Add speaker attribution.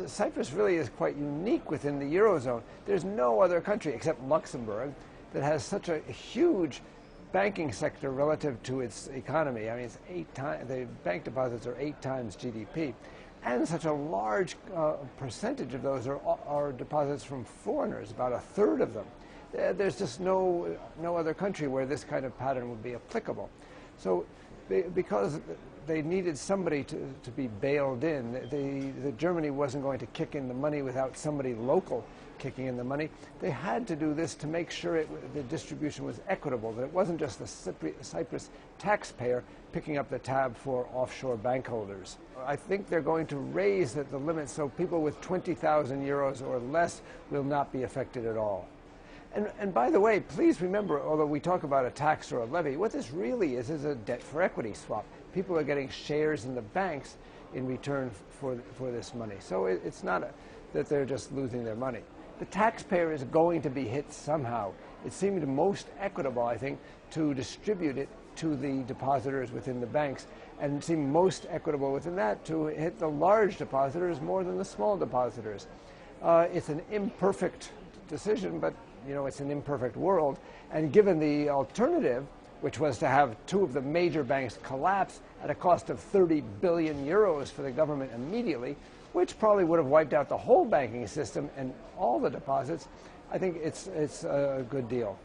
Speaker 1: Cyprus really is quite unique within the Eurozone. There's no other country except Luxembourg that has such a huge banking sector relative to its economy. I mean, it's 8 times, the bank deposits are 8 times GDP. And such a large percentage of those are deposits from foreigners, about a third of them. There's just no other country where this kind of pattern would be applicable. So because they needed somebody to be bailed in, the Germany wasn't going to kick in the money without somebody local kicking in the money. They had to do this to make sure the distribution was equitable, that it wasn't just the Cyprus taxpayer picking up the tab for offshore bank holders. I think they're going to raise the limit so people with 20,000 euros or less will not be affected at all. And by the way, please remember, although we talk about a tax or a levy, what this really is a debt for equity swap. People are getting shares in the banks in return for this money. So it's not that they're just losing their money. The taxpayer is going to be hit somehow. It seemed most equitable, I think, to distribute it to the depositors within the banks, and it seemed most equitable within that to hit the large depositors more than the small depositors. It's an imperfect decision, but it's an imperfect world, and given the alternative, which was to have 2 of the major banks collapse at a cost of 30 billion euros for the government immediately, which probably would have wiped out the whole banking system and all the deposits, I think it's a good deal.